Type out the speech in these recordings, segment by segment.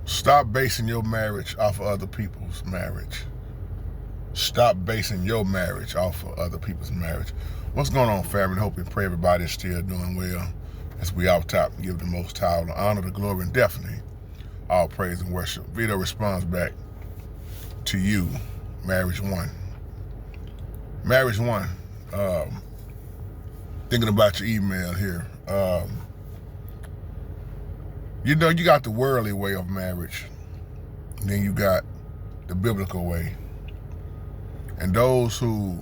Stop basing your marriage off of other people's marriage. Stop basing your marriage off of other people's marriage. What's going on, family? Hope and pray everybody's still doing well. As we out top, give the Most High all the honor, the glory, and definitely all praise and worship. Vito responds back to you, Marriage One. Marriage One. Thinking about your email here. You know, you got the worldly way of marriage, and then you got the biblical way. And those who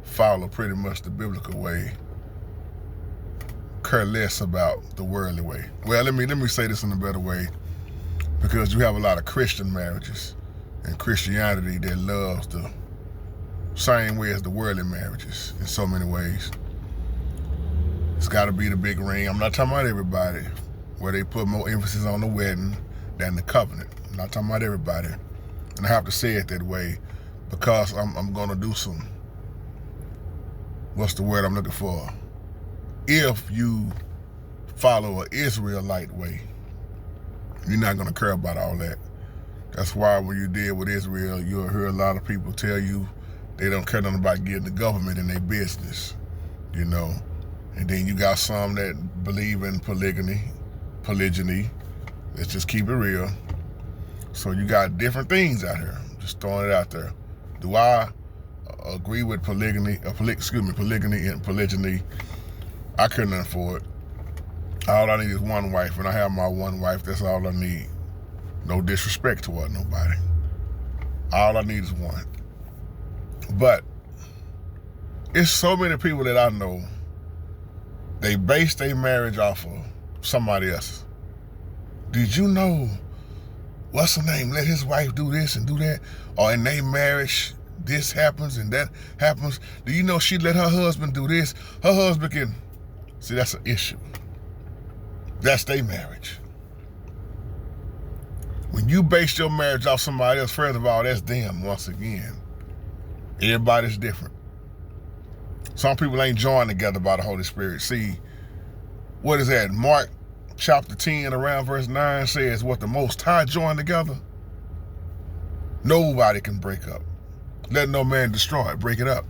follow pretty much the biblical way care less about the worldly way. Well, let me say this in a better way, because you have a lot of Christian marriages and Christianity that loves the same way as the worldly marriages in so many ways. It's got to be the big ring. I'm not talking about everybody, where they put more emphasis on the wedding than the covenant. I'm not talking about everybody. And I have to say it that way because I'm going to do some, what's the word I'm looking for? If you follow an Israelite way, you're not going to care about all that. That's why when you deal with Israel, you'll hear a lot of people tell you they don't care nothing about getting the government in their business, you know. And then you got some that believe in polygyny. Let's just keep it real. So you got different things out here. Just throwing it out there. Do I agree with polygyny and polygyny? I care nothing for it. All I need is one wife, and I have my one wife. That's all I need. No disrespect toward nobody. All I need is one. But it's so many people that I know, they base their marriage off of somebody else. Did you know, what's her name, let his wife do this and do that? Or in their marriage, this happens and that happens. Do you know she let her husband do this? Her husband can, see, that's an issue. That's their marriage. When you base your marriage off somebody else, first of all, that's them once again. Everybody's different. Some people ain't joined together by the Holy Spirit. See, what is that? Mark chapter 10 around verse 9 says what the Most High joined together, nobody can break up. Let no man destroy it, break it up.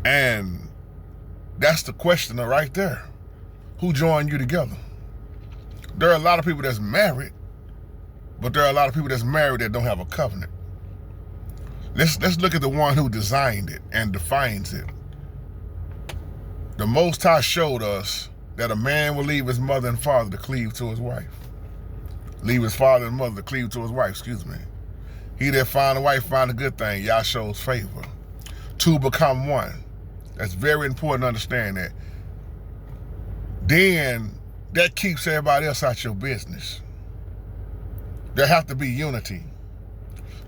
And that's the question right there. Who joined you together? There are a lot of people that's married, but there are a lot of people that's married that don't have a covenant. Let's look at the one who designed it and defines it. The Most High showed us that a man will leave his mother and father to cleave to his wife. Leave his father and mother to cleave to his wife, excuse me. He that find a wife find a good thing, Yah shows favor. Two become one. That's very important to understand that. Then that keeps everybody else out your business. There have to be unity.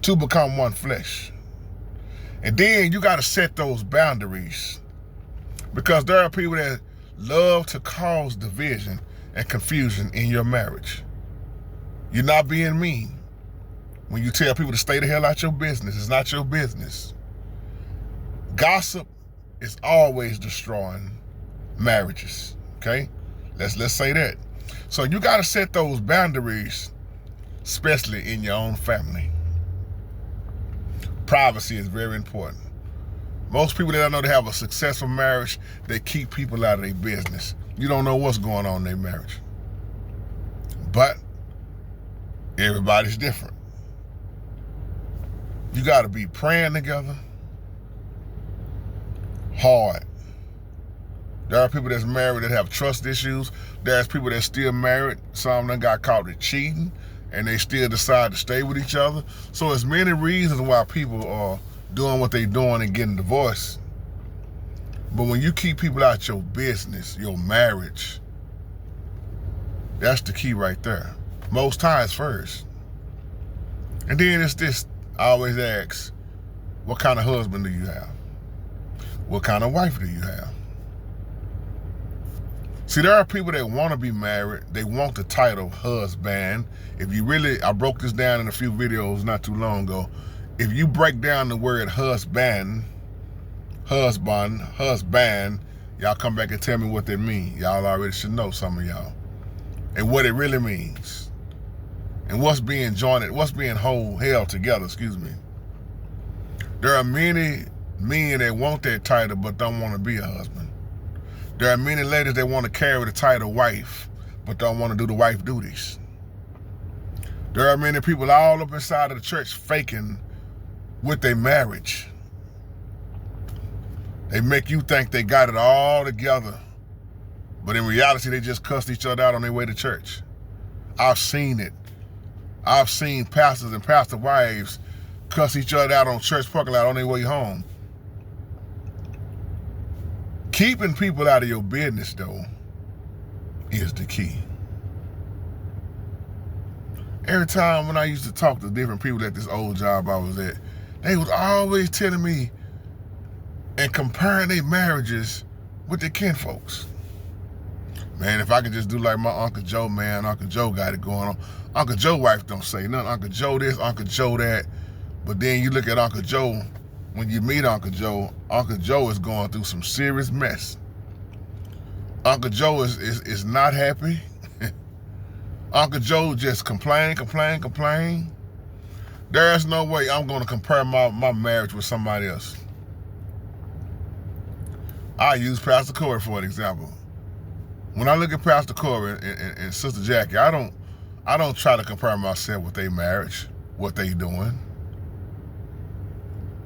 Two become one flesh. And then you got to set those boundaries, because there are people that love to cause division and confusion in your marriage. You're not being mean when you tell people to stay the hell out your business. It's not your business. Gossip is always destroying marriages, okay? Let's say that. So you got to set those boundaries, especially in your own family. Privacy is very important. Most people that I know that have a successful marriage, they keep people out of their business. You don't know what's going on in their marriage. But everybody's different. You got to be praying together hard. There are people that's married that have trust issues. There's people that's still married. Some of them got caught with cheating, and they still decide to stay with each other. So there's many reasons why people are doing what they're doing and getting divorced. But when you keep people out your business, your marriage, that's the key right there. Most times first. And then it's this, I always ask, what kind of husband do you have? What kind of wife do you have? See, there are people that want to be married. They want the title husband. If you really, I broke this down in a few videos not too long ago. If you break down the word husband, y'all come back and tell me what that means. Y'all already should know, some of y'all. And what it really means. and what's being jointed, what's being held together, excuse me. There are many men that want that title but don't want to be a husband. There are many ladies that want to carry the title wife but don't want to do the wife duties. There are many people all up inside of the church faking with their marriage. They make you think they got it all together, but in reality, they just cussed each other out on their way to church. I've seen it. I've seen pastors and pastor wives cuss each other out on church parking lot on their way home. Keeping people out of your business, though, is the key. Every time when I used to talk to different people at this old job I was at, they was always telling me and comparing their marriages with their kinfolks. Man, if I could just do like my Uncle Joe, man, Uncle Joe got it going on. Uncle Joe wife don't say nothing. Uncle Joe this, Uncle Joe that. But then you look at Uncle Joe, when you meet Uncle Joe is going through some serious mess. Uncle Joe is not happy. Uncle Joe just complain. There's no way I'm going to compare my marriage with somebody else. I use Pastor Corey for an example. When I look at Pastor Corey and Sister Jackie, I don't try to compare myself with their marriage, what they doing.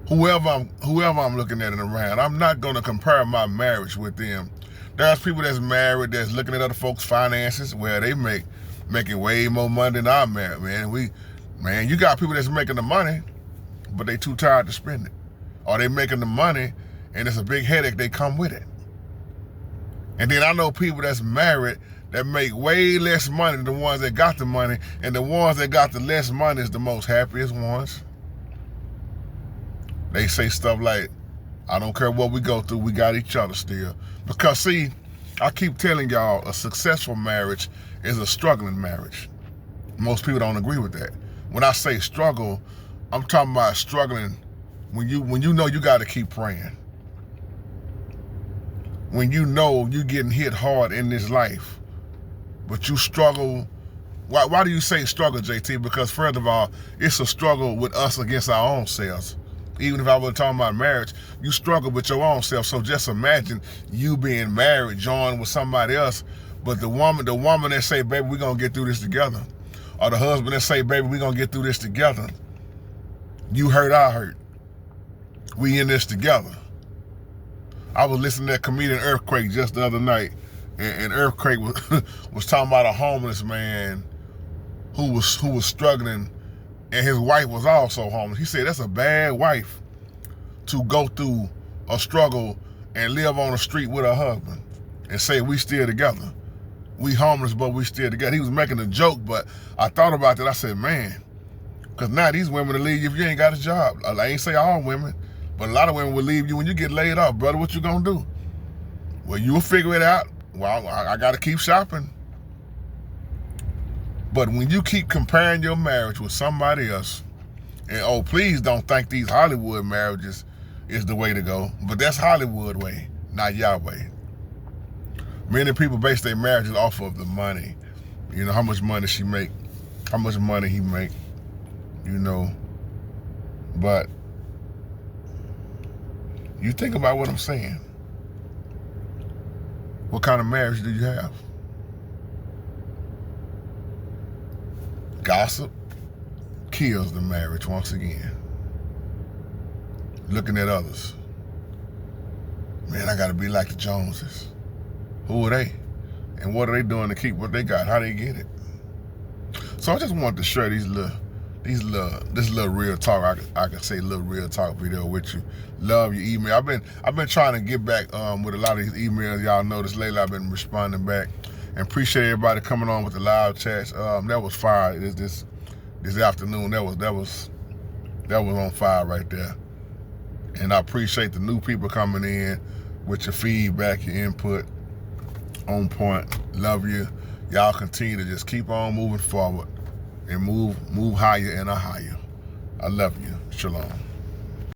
Whoever I'm looking at and around, I'm not going to compare my marriage with them. There's people that's married that's looking at other folks' finances where they making way more money than I'm married, man. You got people that's making the money, but they too tired to spend it. Or they making the money and it's a big headache they come with it. And then I know people that's married that make way less money than the ones that got the money, and the ones that got the less money is the most happiest ones. They say stuff like, I don't care what we go through, we got each other still. Because see, I keep telling y'all, a successful marriage is a struggling marriage. Most people don't agree with that. When I say struggle, I'm talking about struggling when you know you got to keep praying. When you know you're getting hit hard in this life, but you struggle. Why do you say struggle, JT? Because first of all, it's a struggle with us against our own selves. Even if I was talking about marriage, you struggle with your own self. So just imagine you being married, joined with somebody else, but the woman that say, baby, we're going to get through this together. Or the husband that say, baby, we're going to get through this together. You hurt, I hurt. We in this together. I was listening to that comedian Earthquake just the other night, and Earthquake was talking about a homeless man who was struggling, and his wife was also homeless. He said that's a bad wife to go through a struggle and live on the street with her husband and say we still together. We homeless, but we still together. He was making a joke, but I thought about that. I said, man, because now these women will leave you if you ain't got a job. I ain't say all women, but a lot of women will leave you when you get laid off. Brother, what you gonna do? Well, you'll figure it out. Well, I gotta keep shopping. But when you keep comparing your marriage with somebody else, and oh, please don't think these Hollywood marriages is the way to go, but that's Hollywood way, not Yahweh. Many people base their marriages off of the money. You know, how much money she make, how much money he make, you know. But you think about what I'm saying. What kind of marriage do you have? Gossip kills the marriage once again. Looking at others. Man, I gotta be like the Joneses. Who are they? And what are they doing to keep what they got? How they get it? So I just wanted to share this little real talk. I can say little real talk video with you. Love your email. I've been trying to get back with a lot of these emails. Y'all noticed lately I've been responding back. And appreciate everybody coming on with the live chats. That was fire this afternoon. That was on fire right there. And I appreciate the new people coming in with your feedback, your input. On point. Love you. Y'all continue to just keep on moving forward and move higher and higher. I love you. Shalom.